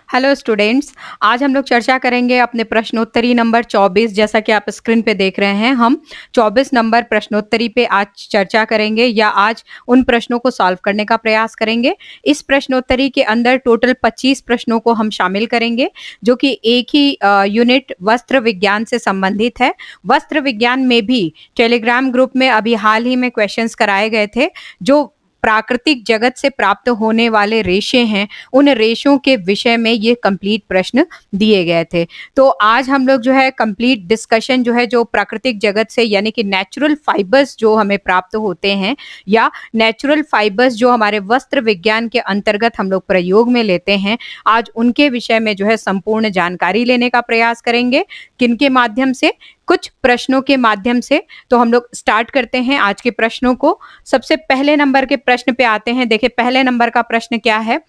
Hello students. आज हम लोग चर्चा करेंगे अपने प्रश्नोत्तरी नंबर 24। जैसा कि आप स्क्रीन पे देख रहे हैं, हम 24 नंबर प्रश्नोत्तरी पे आज चर्चा करेंगे या आज उन प्रश्नों को सॉल्व करने का प्रयास करेंगे। इस प्रश्नोत्तरी के अंदर टोटल 25 प्रश्नों को हम शामिल करेंगे, जो कि एक ही यूनिट वस्त्र विज्ञान से संबंधित है। वस्त्र विज्ञान में भी टेलीग्राम ग्रुप में अभी हाल ही में क्वेश्चंस कराए गए थे, जो प्राकृतिक जगत से प्राप्त होने वाले रेशे हैं, उन रेशों के विषय में ये कंप्लीट प्रश्न दिए गए थे। तो आज हम लोग जो है कंप्लीट डिस्कशन जो है, जो प्राकृतिक जगत से यानी कि नेचुरल फाइबर्स जो हमें प्राप्त होते हैं या नेचुरल फाइबर्स जो हमारे वस्त्र विज्ञान के अंतर्गत हम लोग प्रयोग में लेते हैं, आज उनके विषय में जो है संपूर्ण जानकारी लेने का प्रयास करेंगे। किनके माध्यम से? कुछ प्रश्नों के माध्यम से। तो हम लोग स्टार्ट करते हैं आज के प्रश्नों को। सबसे पहले नंबर के प्रश्न पे आते हैं। देखिए, पहले नंबर का प्रश्न क्या है?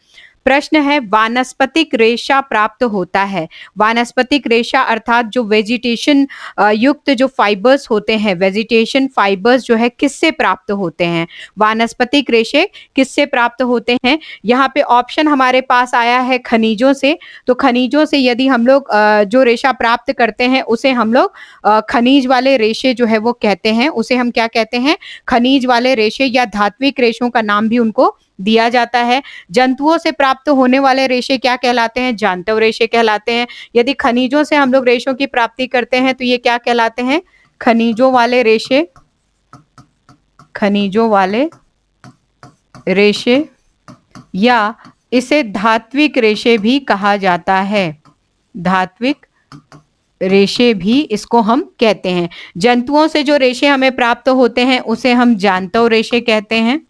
प्रश्न है, वानस्पतिक रेशा प्राप्त होता है। वानस्पतिक रेशा अर्थात जो वेजिटेशन युक्त जो फाइबर्स होते हैं, वेजिटेशन फाइबर्स जो है किससे प्राप्त होते हैं? वानस्पतिक रेशे किससे प्राप्त होते हैं? यहाँ पे ऑप्शन हमारे पास आया है खनिजों से। तो खनिजों से यदि हम लोग जो रेशा प्राप्त करते हैं, उसे हम लोग खनिज वाले रेशे जो है वो कहते हैं। उसे हम क्या कहते हैं? खनिज वाले रेशे या धात्विक रेशों का नाम भी उनको दिया जाता है। जंतुओं से प्राप्त होने वाले रेशे क्या कहलाते हैं? जांतव रेशे कहलाते हैं। यदि खनिजों से हम लोग रेशों की प्राप्ति करते हैं तो ये क्या कहलाते हैं? खनिजों वाले रेशे। खनिजों वाले रेशे या इसे धात्विक रेशे भी कहा जाता है। धात्विक रेशे भी इसको हम कहते हैं। जंतुओं से जो रेशे हमें प्राप्त होते हैं उसे हम जांतव रेशे कहते हैं।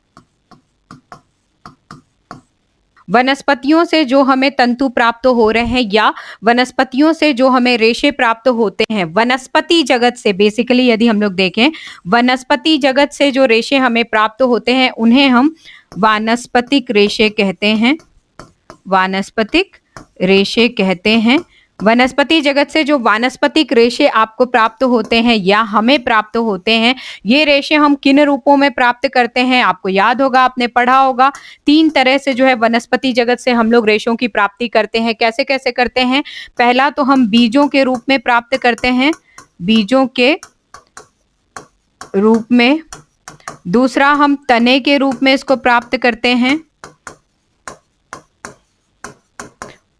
वनस्पतियों से जो हमें तंतु प्राप्त हो रहे हैं या वनस्पतियों से जो हमें रेशे प्राप्त होते हैं, वनस्पति जगत से बेसिकली यदि हम लोग देखें, वनस्पति जगत से जो रेशे हमें प्राप्त होते हैं उन्हें हम वानस्पतिक रेशे कहते हैं। वानस्पतिक रेशे कहते हैं। वनस्पति जगत से जो वानस्पतिक रेशे आपको प्राप्त होते हैं या हमें प्राप्त होते हैं, ये रेशे हम किन रूपों में प्राप्त करते हैं? आपको याद होगा, आपने पढ़ा होगा, 3 तरह से जो है वनस्पति जगत से हम लोग रेशों की प्राप्ति करते हैं। कैसे कैसे करते हैं? पहला तो हम बीजों के रूप में प्राप्त करते हैं, बीजों के रूप में। दूसरा, हम तने के रूप में इसको प्राप्त करते हैं।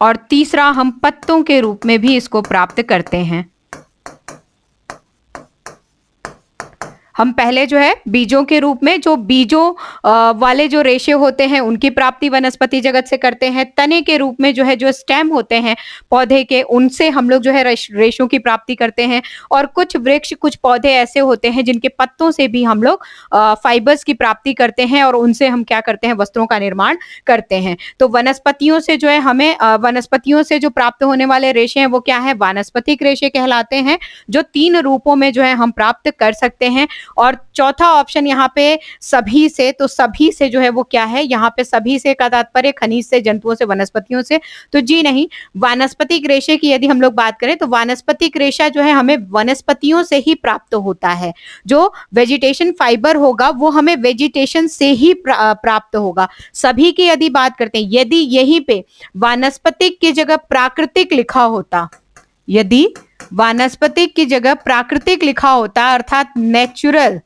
और तीसरा, हम पत्तों के रूप में भी इसको प्राप्त करते हैं। हम पहले जो है बीजों के रूप में, जो बीजों वाले जो रेशे होते हैं उनकी प्राप्ति वनस्पति जगत से करते हैं। तने के रूप में जो है, जो स्टेम होते हैं पौधे के, उनसे हम लोग जो है रेशों की प्राप्ति करते हैं। और कुछ वृक्ष, कुछ पौधे ऐसे होते हैं जिनके पत्तों से भी हम लोग फाइबर्स की प्राप्ति करते हैं और उनसे हम क्या करते हैं? वस्त्रों का निर्माण करते हैं। तो वनस्पतियों से जो है हमें वनस्पतियों से जो प्राप्त होने वाले रेशे हैं वो क्या है? वानस्पतिक रेशे कहलाते हैं, जो 3 रूपों में जो है हम प्राप्त कर सकते हैं। और चौथा ऑप्शन यहाँ पे सभी से, तो सभी से जो है वो क्या है? यहाँ पे सभी से का तात्पर्य खनिज से, जंतुओं से, वनस्पतियों से तो जी नहीं। वानस्पतिक रेशे की यदि हम लोग बात करें तो वानस्पतिक रेशा जो है हमें वनस्पतियों से ही प्राप्त होता है। जो वेजिटेशन फाइबर होगा वो हमें वेजिटेशन से ही प्राप्त होगा। सभी की यदि बात करते हैं, यदि यहीं पे वानस्पतिक की जगह प्राकृतिक लिखा होता, यदि वानस्पतिक की जगह प्राकृतिक लिखा होता अर्थात नेचुरल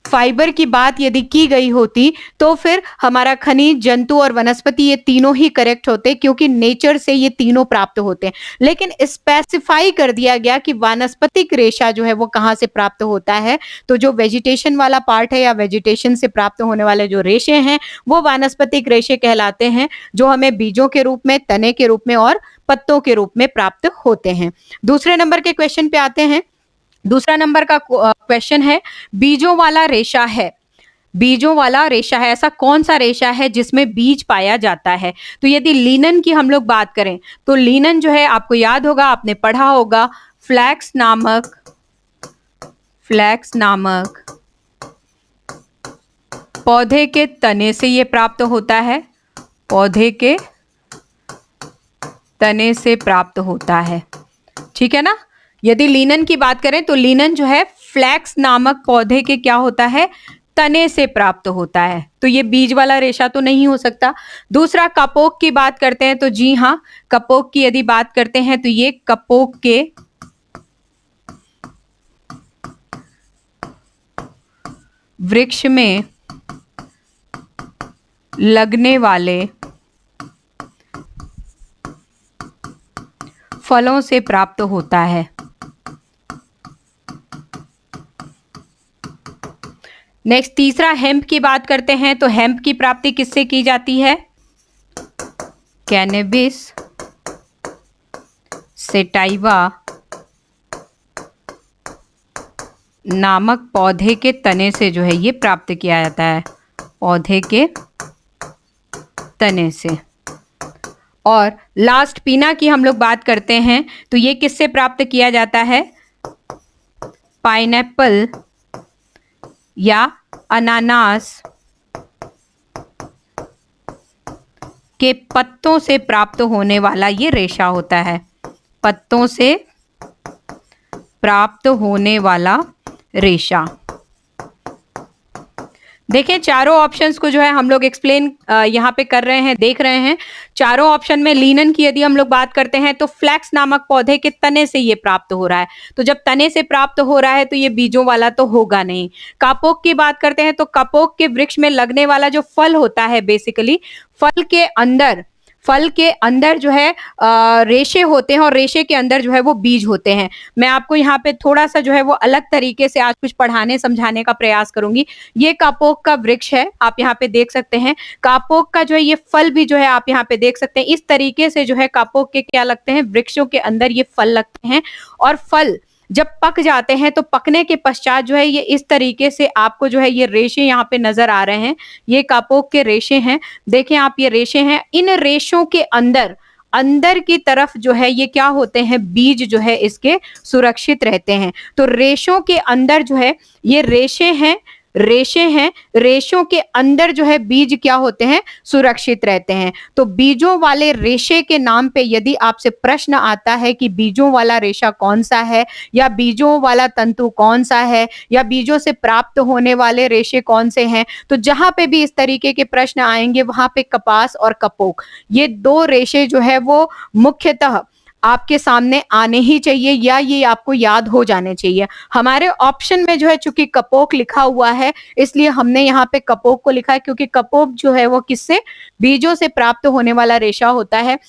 फाइबर की बात यदि की गई होती, तो फिर हमारा खनिज, जंतु और वनस्पति ये तीनों ही करेक्ट होते, क्योंकि नेचर से ये तीनों प्राप्त होते हैं। लेकिन स्पेसिफाई कर दिया गया कि वानस्पतिक रेशा जो है वो कहाँ से प्राप्त होता है। तो जो वेजिटेशन वाला पार्ट है या वेजिटेशन से प्राप्त होने वाले जो रेशे हैं वो वानस्पतिक रेशे कहलाते हैं, जो हमें बीजों के रूप में, तने के रूप में और पत्तों के रूप में प्राप्त होते हैं। दूसरे नंबर के क्वेश्चन पे आते हैं। दूसरा नंबर का क्वेश्चन है, बीजों वाला रेशा है। बीजों वाला रेशा है, ऐसा कौन सा रेशा है जिसमें बीज पाया जाता है? तो यदि लिनन की हम लोग बात करें तो लिनन जो है, आपको याद होगा, आपने पढ़ा होगा, फ्लैक्स नामक पौधे के तने से ये प्राप्त होता है। पौधे के तने से प्राप्त होता है, ठीक है ना। यदि लिनन की बात करें तो लिनन जो है फ्लैक्स नामक पौधे के क्या होता है? तने से प्राप्त होता है, तो ये बीज वाला रेशा तो नहीं हो सकता। दूसरा, कपोक की बात करते हैं तो जी हाँ, कपोक की यदि बात करते हैं तो ये कपोक के वृक्ष में लगने वाले फलों से प्राप्त होता है। नेक्स्ट, तीसरा, हेम्प की बात करते हैं तो हेम्प की प्राप्ति किससे की जाती है? कैनबिस सेटाइवा नामक पौधे के तने से जो है ये प्राप्त किया जाता है, पौधे के तने से। और लास्ट, पीना की हम लोग बात करते हैं तो ये किससे प्राप्त किया जाता है? पाइनएप्पल या अनानास के पत्तों से प्राप्त होने वाला ये रेशा होता है, पत्तों से प्राप्त होने वाला रेशा। देखें, चारों ऑप्शंस को जो है हम लोग एक्सप्लेन यहाँ पे कर रहे हैं, देख रहे हैं। चारों ऑप्शन में लिनन की यदि हम लोग बात करते हैं तो फ्लैक्स नामक पौधे के तने से ये प्राप्त हो रहा है, तो जब तने से प्राप्त हो रहा है तो ये बीजों वाला तो होगा नहीं। कपोक की बात करते हैं तो कपोक के वृक्ष में लगने वाला जो फल होता है, बेसिकली फल के अंदर जो है रेशे होते हैं और रेशे के अंदर जो है वो बीज होते हैं। मैं आपको यहाँ पे थोड़ा सा जो है वो अलग तरीके से आज कुछ पढ़ाने समझाने का प्रयास करूंगी। ये कापोक का वृक्ष है, आप यहाँ पे देख सकते हैं। कापोक का जो है ये फल भी जो है आप यहाँ पे देख सकते हैं। इस तरीके से जो है कापोक के क्या लगते हैं, वृक्षों के अंदर ये फल लगते हैं, और फल जब पक जाते हैं तो पकने के पश्चात जो है ये इस तरीके से आपको जो है ये रेशे यहाँ पे नजर आ रहे हैं। ये कापोक के रेशे हैं, देखें आप, ये रेशे हैं। इन रेशों के अंदर की तरफ जो है ये क्या होते हैं, बीज जो है इसके सुरक्षित रहते हैं। तो रेशों के अंदर जो है ये रेशे हैं, रेशों के अंदर जो है बीज क्या होते हैं, सुरक्षित रहते हैं। तो बीजों वाले रेशे के नाम पे यदि आपसे प्रश्न आता है कि बीजों वाला रेशा कौन सा है, या बीजों वाला तंतु कौन सा है, या बीजों से प्राप्त होने वाले रेशे कौन से हैं, तो जहां पे भी इस तरीके के प्रश्न आएंगे वहां पे कपास और कपोक, ये दो रेशे जो है वो मुख्यतः आपके सामने आने ही चाहिए, या ये आपको याद हो जाने चाहिए। हमारे ऑप्शन में जो है चूंकि कपोक लिखा हुआ है, इसलिए हमने यहाँ पे कपोक को लिखा है, क्योंकि कपोक जो है वो किससे, बीजों से प्राप्त होने वाला रेशा होता है।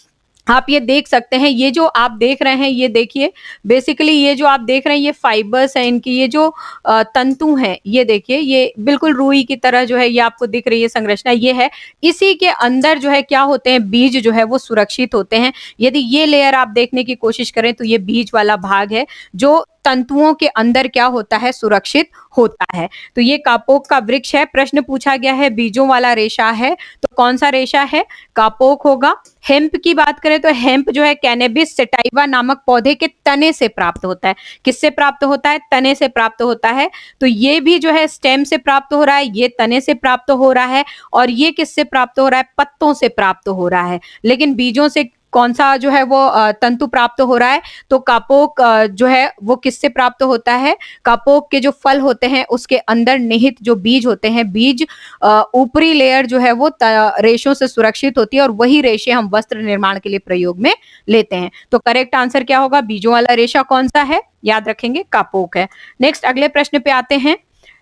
आप ये देख सकते हैं, ये जो आप देख रहे हैं, ये देखिए, बेसिकली ये जो आप देख रहे हैं ये फाइबर्स हैं इनकी, ये जो तंतु हैं, ये देखिए, ये बिल्कुल रुई की तरह जो है ये आपको दिख रही है संरचना, ये है। इसी के अंदर जो है क्या होते हैं, बीज जो है वो सुरक्षित होते हैं। यदि ये लेयर आप देखने की कोशिश करें तो ये बीज वाला भाग है जो तंतुओं के अंदर क्या होता है, सुरक्षित होता है। तो ये कापोक का वृक्ष है। प्रश्न पूछा गया है बीजों वाला रेशा है, तो कौन सा रेशा है, कापोक होगा। हेम्प की बात करें तो हेम्प जो है कैनबिस सेटाइवा नामक पौधे के तने से प्राप्त होता है। किससे प्राप्त होता है, तने से प्राप्त होता है। तो ये भी जो है स्टेम से प्राप्त हो रहा है, ये तने से प्राप्त हो रहा है, और ये किससे प्राप्त हो रहा है, पत्तों से प्राप्त हो रहा है। लेकिन बीजों से कौन सा जो है वो तंतु प्राप्त हो रहा है, तो कापोक जो है वो किससे प्राप्त होता है, कापोक के जो फल होते हैं उसके अंदर निहित जो बीज होते हैं, बीज ऊपरी लेयर जो है वो रेशों से सुरक्षित होती है, और वही रेशे हम वस्त्र निर्माण के लिए प्रयोग में लेते हैं। तो करेक्ट आंसर क्या होगा, बीजों वाला रेशा कौन सा है, याद रखेंगे कापोक है। नेक्स्ट, अगले प्रश्न पे आते हैं।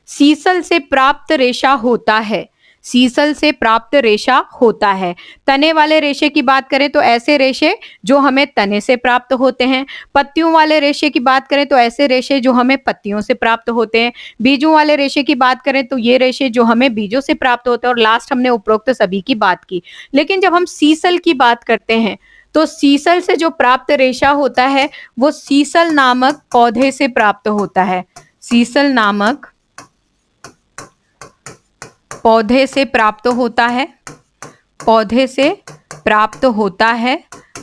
सीसल से प्राप्त रेशा होता है, सीसल से प्राप्त रेशा होता है। तने वाले रेशे की बात करें तो ऐसे रेशे जो हमें तने से प्राप्त होते हैं। पत्तियों वाले रेशे की बात करें तो ऐसे रेशे जो हमें पत्तियों से प्राप्त होते हैं। बीजों वाले रेशे की बात करें तो ये रेशे जो हमें बीजों से प्राप्त होते हैं। और लास्ट हमने उपरोक्त सभी की बात की। लेकिन जब हम सीसल की बात करते हैं तो सीसल से जो प्राप्त रेशा होता है वो सीसल नामक पौधे से प्राप्त होता है। सीसल नामक पौधे से प्राप्त होता है, पौधे से प्राप्त होता है।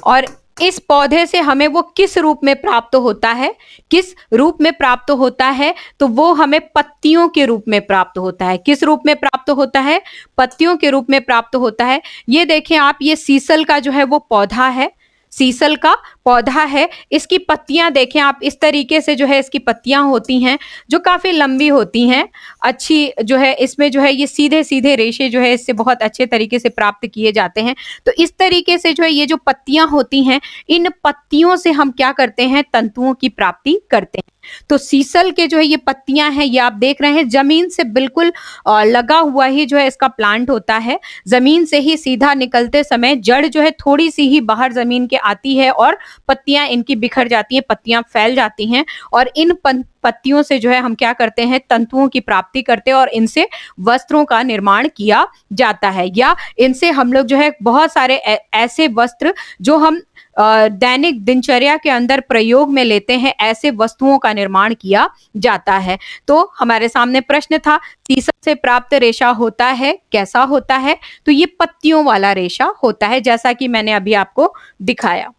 और इस पौधे से हमें वो किस रूप में प्राप्त होता है, किस रूप में प्राप्त होता है, तो वो हमें पत्तियों के रूप में प्राप्त होता है। किस रूप में प्राप्त होता है, पत्तियों के रूप में प्राप्त होता है। ये देखें आप, ये सीसल का जो है वो पौधा है। सीसल का पौधा है। इसकी पत्तियां देखें आप, इस तरीके से जो है इसकी पत्तियां होती हैं जो काफी लंबी होती हैं। अच्छी जो है इसमें जो है ये सीधे सीधे रेशे जो है इससे बहुत अच्छे तरीके से प्राप्त किए जाते हैं। तो इस तरीके से जो है ये जो पत्तियां होती हैं, इन पत्तियों से हम क्या करते हैं, तंतुओं की प्राप्ति करते हैं। तो सीसल के जो है ये पत्तियां हैं, ये आप देख रहे हैं जमीन से बिल्कुल लगा हुआ ही जो है इसका प्लांट होता है। जमीन से ही सीधा निकलते समय जड़ जो है थोड़ी सी ही बाहर जमीन के आती है और पत्तियां इनकी बिखर जाती हैं, पत्तियां फैल जाती हैं और इन पत्तियों से जो है हम क्या करते हैं, तंतुओं की प्राप्ति करते हैं और इनसे वस्त्रों का निर्माण किया जाता है। या इनसे हम लोग जो है बहुत सारे ऐसे वस्त्र जो हम दैनिक दिनचर्या के अंदर प्रयोग में लेते हैं, ऐसे वस्तुओं का निर्माण किया जाता है। तो हमारे सामने प्रश्न था, सीसल से प्राप्त रेशा होता है, कैसा होता है? तो ये पत्तियों वाला रेशा होता है, जैसा कि मैंने अभी आपको दिखाया।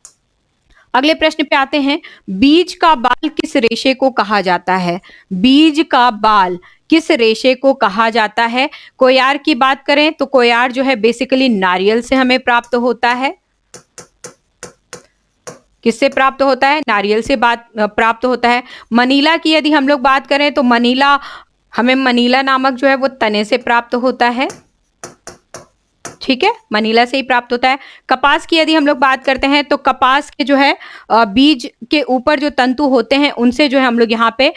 अगले प्रश्न पे आते हैं, बीज का बाल किस रेशे को कहा जाता है? बीज का बाल किस रेशे को कहा जाता है? कोयार की बात करें तो कोयार जो है बेसिकली नारियल से हमें प्राप्त होता है। किससे प्राप्त होता है? नारियल से प्राप्त होता है। मनीला की यदि हम लोग बात करें तो मनीला हमें मनीला नामक जो है वो तने से प्राप्त होता है। ठीक है, मनीला से ही प्राप्त होता है। कपास की यदि हम लोग बात करते हैं तो कपास के जो है बीज के ऊपर जो तंतु होते हैं उनसे जो है हम लोग यहाँ पे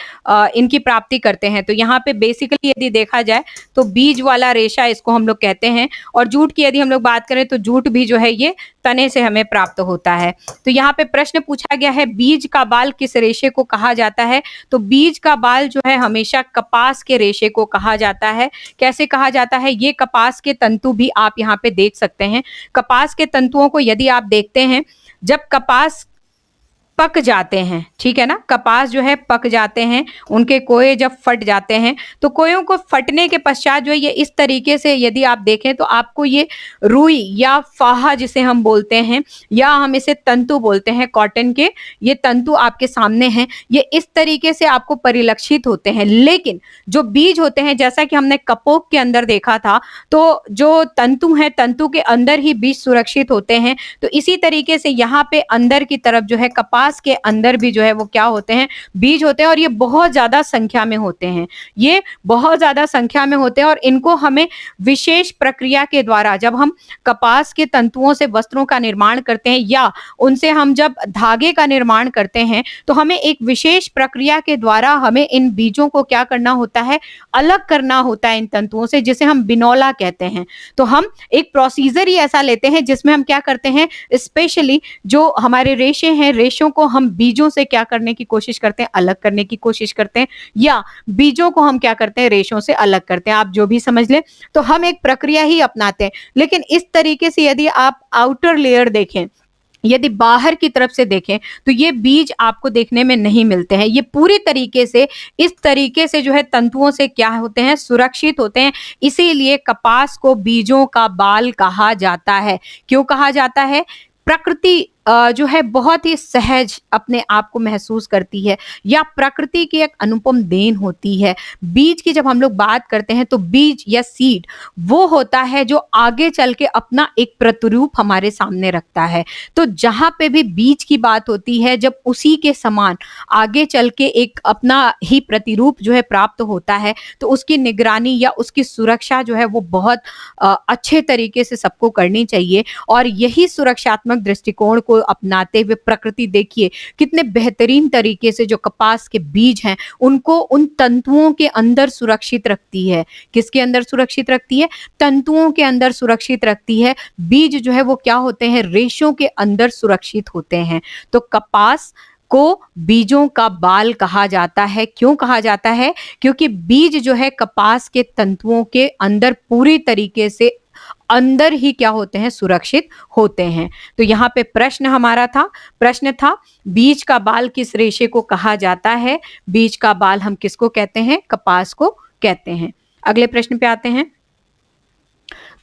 इनकी प्राप्ति करते हैं। तो यहाँ पे बेसिकली यदि देखा जाए तो बीज वाला रेशा इसको हम लोग कहते हैं। और जूट की यदि हम लोग बात करें तो जूट भी जो है ये तने से हमें प्राप्त होता है। तो यहाँ पे प्रश्न पूछा गया है, बीज का बाल किस रेशे को कहा जाता है? तो बीज का बाल जो है हमेशा कपास के रेशे को कहा जाता है। कैसे कहा जाता है? ये कपास के तंतु भी आप यहाँ पे देख सकते हैं। कपास के तंतुओं को यदि आप देखते हैं, जब कपास पक जाते हैं, ठीक है ना, कपास जो है पक जाते हैं, उनके कोए जब फट जाते हैं तो कोयों को फटने के पश्चात जो है ये इस तरीके से यदि आप देखें तो आपको ये रुई या फाहा जिसे हम बोलते हैं या हम इसे तंतु बोलते हैं, कॉटन के ये तंतु आपके सामने हैं, ये इस तरीके से आपको परिलक्षित होते हैं। लेकिन जो बीज होते हैं, जैसा कि हमने कपोक के अंदर देखा था, तो जो तंतु हैं, तंतु के अंदर ही बीज सुरक्षित होते हैं। तो इसी तरीके से यहाँ पे अंदर की तरफ जो है कपास के अंदर भी जो है वो क्या होते हैं, बीज होते हैं और ये बहुत ज्यादा संख्या में होते हैं। ये बहुत ज्यादा संख्या में होते हैं और इनको हमें विशेष प्रक्रिया के द्वारा, जब हम कपास के तंतुओं से वस्त्रों का निर्माण करते हैं या उनसे हम जब धागे का निर्माण करते हैं, तो हमें एक विशेष प्रक्रिया के द्वारा हमें इन बीजों को क्या करना होता है, अलग करना होता है इन तंतुओं से, जिसे हम बिनौला कहते हैं। तो हम एक प्रोसीजर ही ऐसा लेते हैं जिसमें हम क्या करते हैं, स्पेशली जो हमारे रेशे हैं, रेशों को हम बीजों से क्या करने की कोशिश करते हैं, अलग करने की कोशिश करते हैं, या बीजों को हम क्या करते हैं, रेशों से अलग करते हैं, आप जो भी समझ लें। तो हम एक प्रक्रिया ही अपनाते हैं। लेकिन इस तरीके से यदि आप आउटर लेयर देखें, यदि बाहर की तरफ से देखें तो ये बीज आपको देखने में नहीं मिलते हैं। ये पूरी तरीके से इस तरीके से जो है तंतुओं से क्या होते हैं, सुरक्षित होते हैं। इसीलिए कपास को बीजों का बाल कहा जाता है। क्यों कहा जाता है? प्रकृति जो है बहुत ही सहज अपने आप को महसूस करती है, या प्रकृति की एक अनुपम देन होती है। बीज की जब हम लोग बात करते हैं तो बीज या सीड वो होता है जो आगे चल के अपना एक प्रतिरूप हमारे सामने रखता है। तो जहाँ पे भी बीज की बात होती है, जब उसी के समान आगे चल के एक अपना ही प्रतिरूप जो है प्राप्त होता है, तो उसकी निगरानी या उसकी सुरक्षा जो है वो बहुत अच्छे तरीके से सबको करनी चाहिए। और यही सुरक्षात्मक दृष्टिकोण को अपनाते हुए प्रकृति देखिए कितने बेहतरीन तरीके से जो कपास के बीज हैं उनको उन तंतुओं के अंदर सुरक्षित रखती है। किसके अंदर सुरक्षित रखती है? तंतुओं के अंदर सुरक्षित रखती है। बीज जो है वो क्या होते हैं, रेशों के अंदर सुरक्षित होते हैं। तो कपास को बीजों का बाल कहा जाता है। क्यों कहा जाता है? क्योंकि बीज जो है कपास के तंतुओं के अंदर पूरी तरीके से अंदर ही क्या होते हैं, सुरक्षित होते हैं। तो यहाँ पे प्रश्न हमारा था, प्रश्न था बीज का बाल किस रेशे को कहा जाता है? बीज का बाल हम किसको कहते हैं? कपास को कहते हैं। अगले प्रश्न पे आते हैं।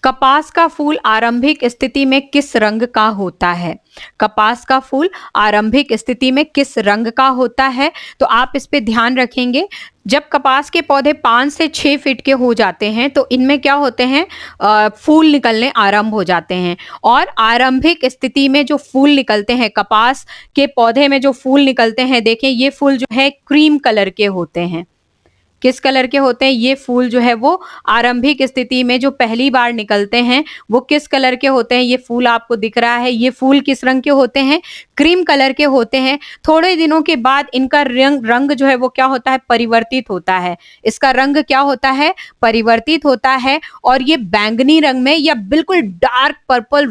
कपास का फूल आरंभिक स्थिति में किस रंग का होता है? कपास का फूल आरंभिक स्थिति में किस रंग का होता है? तो आप इस पे ध्यान रखेंगे। जब कपास के पौधे 5 से 6 फीट के हो जाते हैं तो इनमें क्या होते हैं, फूल निकलने आरंभ हो जाते हैं। और आरंभिक स्थिति में जो फूल निकलते हैं, कपास के पौधे में जो फूल निकलते हैं, देखें ये फूल जो है क्रीम कलर के होते हैं। किस कलर के होते हैं? ये फूल जो है वो आरंभिक स्थिति में जो पहली बार निकलते हैं वो किस कलर के होते हैं? ये फूल आपको दिख रहा है, ये फूल किस रंग के होते हैं? क्रीम कलर के होते हैं। थोड़े दिनों के बाद इनका रंग जो है वो क्या होता है? परिवर्तित होता है। इसका रंग क्या होता है? परिवर्तित होता है और ये बैंगनी रंग में या बिल्कुल डार्क पर्पल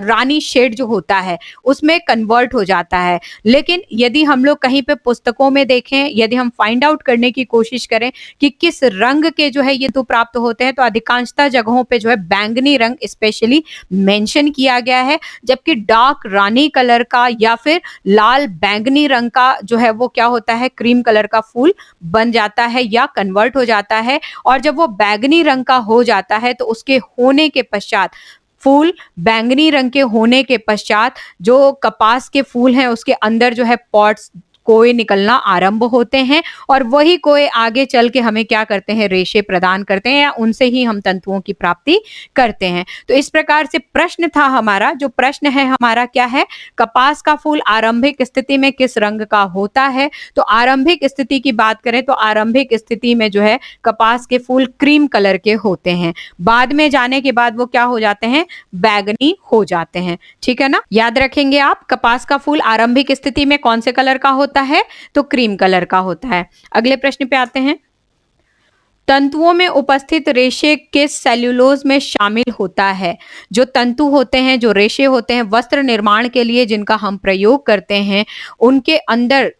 रानी शेड जो होता है उसमें कन्वर्ट हो जाता है। लेकिन यदि हम लोग कहीं पे पुस्तकों में देखें, यदि हम फाइंड आउट करने की कोशिश करें कि किस रंग के जो है ये तो प्राप्त होते हैं, तो अधिकांशतः जगहों पे जो है बैंगनी रंग स्पेशली मेंशन किया गया है, जबकि डार्क रानी कलर का या फिर लाल बैंगनी रंग का जो है वो क्या होता है? क्रीम कलर का फूल बन जाता है या कन्वर्ट हो जाता है। और जब वो बैंगनी रंग का हो जाता है तो उसके होने के पश्चात, फूल बैंगनी रंग के होने के पश्चात जो कपास के फूल हैं उसके अंदर जो है पॉट्स, कोए निकलना आरंभ होते हैं और वही कोए आगे चल के हमें क्या करते हैं? रेशे प्रदान करते हैं या उनसे ही हम तंतुओं की प्राप्ति करते हैं। तो इस प्रकार से प्रश्न था हमारा, जो प्रश्न है हमारा क्या है? कपास का फूल आरंभिक स्थिति में किस रंग का होता है? तो आरंभिक स्थिति की बात करें तो आरंभिक स्थिति में जो है कपास के फूल क्रीम कलर के होते हैं। बाद में जाने के बाद वो क्या हो जाते हैं? बैंगनी हो जाते हैं। ठीक है ना? याद रखेंगे आप, कपास का फूल आरंभिक स्थिति में कौन से कलर का होता है? तो क्रीम कलर का होता है। अगले प्रश्न पे आते हैं। तंतुओं में उपस्थित रेशे किस सेल्यूलोज में शामिल होता है? जो तंतु होते हैं, जो रेशे होते हैं वस्त्र निर्माण के लिए जिनका हम प्रयोग करते हैं, उनके अंदर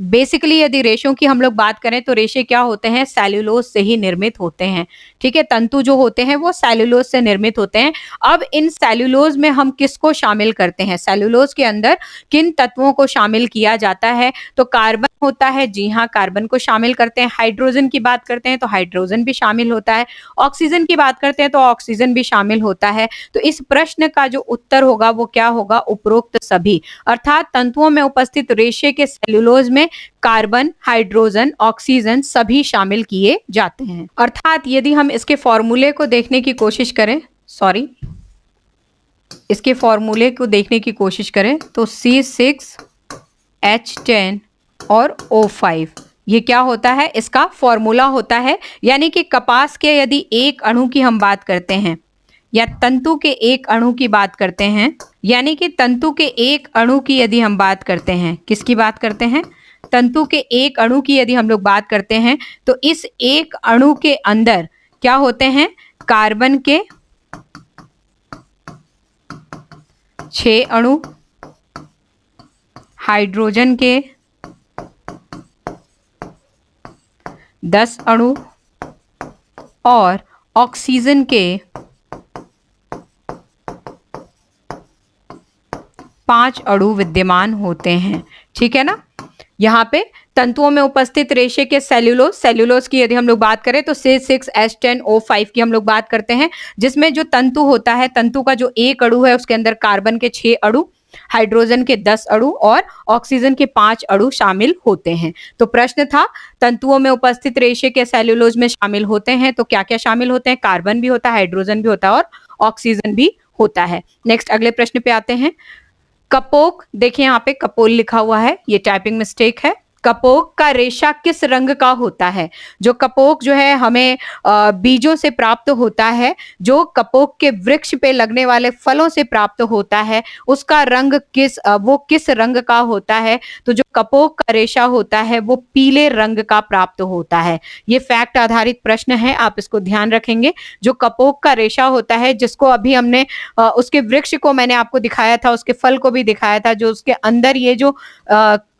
बेसिकली यदि रेशों की हम लोग बात करें तो रेशे क्या होते हैं? सेल्यूलोज से ही निर्मित होते हैं। ठीक है, तंतु जो होते हैं वो सेल्यूलोज से निर्मित होते हैं। अब इन सेल्यूलोज में हम किसको शामिल करते हैं? सेल्यूलोज के अंदर किन तत्वों को शामिल किया जाता है? तो कार्बन होता है, जी हाँ, कार्बन को शामिल करते हैं। हाइड्रोजन की बात करते हैं तो हाइड्रोजन भी शामिल होता है। ऑक्सीजन की बात करते हैं तो ऑक्सीजन भी शामिल होता है। तो इस प्रश्न का जो उत्तर होगा वो क्या होगा? उपरोक्त सभी। अर्थात तंतुओं में उपस्थित रेशे के सेल्यूलोज में कार्बन, हाइड्रोजन, ऑक्सीजन सभी शामिल किए जाते हैं। अर्थात यदि हम इसके फॉर्मूले को देखने की कोशिश करें, इसके फॉर्मूले को देखने की कोशिश करें तो C6H10 और O5 ये क्या होता है? इसका फॉर्मूला होता है। यानी कि कपास के यदि एक अणु की हम बात करते हैं या तंतु के एक अणु की बात करते हैं, यानी कि तंतु के एक अणु की यदि हम बात करते हैं, किसकी बात करते हैं? तंतु के एक अणु की यदि हम लोग बात करते हैं तो इस एक अणु के अंदर क्या होते हैं? कार्बन के 6 अणु, हाइड्रोजन के 10 अणु और ऑक्सीजन के 5 अणु विद्यमान होते हैं। ठीक है ना? यहाँ पे तंतुओं में उपस्थित रेशे के सेल्यूलोज की यदि हम लोग बात करें तो C6H10O5 की हम लोग बात करते हैं, जिसमें जो तंतु होता है, तंतु का जो एक अणु है उसके अंदर कार्बन के 6 अणु, हाइड्रोजन के 10 अणु और ऑक्सीजन के 5 अणु शामिल होते हैं। तो प्रश्न था, तंतुओं में उपस्थित रेशे के सेल्यूलोज में शामिल होते हैं तो क्या क्या शामिल होते हैं? कार्बन भी होता है, हाइड्रोजन भी होता है और ऑक्सीजन भी होता है। नेक्स्ट अगले प्रश्न पे आते हैं। कपोक, देखिए यहाँ पे कपोल लिखा हुआ है, ये टाइपिंग मिस्टेक है। कपोक का रेशा किस रंग का होता है? जो कपोक जो है हमें बीजों से प्राप्त होता है, जो कपोक के वृक्ष पे लगने वाले फलों से प्राप्त होता है, उसका रंग वो किस रंग का होता है? तो जो कपोक का रेशा होता है वो पीले रंग का प्राप्त होता है। ये फैक्ट आधारित प्रश्न है, आप इसको ध्यान रखेंगे। जो कपोक का रेशा होता है, जिसको अभी हमने उसके वृक्ष को मैंने आपको दिखाया था, उसके फल को भी दिखाया था, जो उसके अंदर ये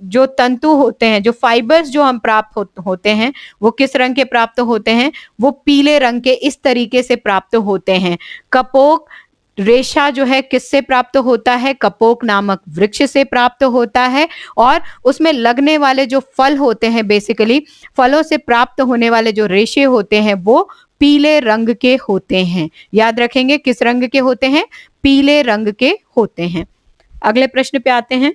जो तंतु होते हैं, जो फाइबर्स जो हम प्राप्त होते हैं वो किस रंग के प्राप्त होते हैं? वो पीले रंग के इस तरीके से प्राप्त होते हैं। कपोक रेशा जो है किससे प्राप्त होता है? कपोक नामक वृक्ष से प्राप्त होता है और उसमें लगने वाले जो फल होते हैं, बेसिकली फलों से प्राप्त होने वाले जो रेशे होते हैं वो पीले रंग के होते हैं। याद रखेंगे किस रंग के होते हैं? पीले रंग के होते हैं। अगले प्रश्न पे आते हैं।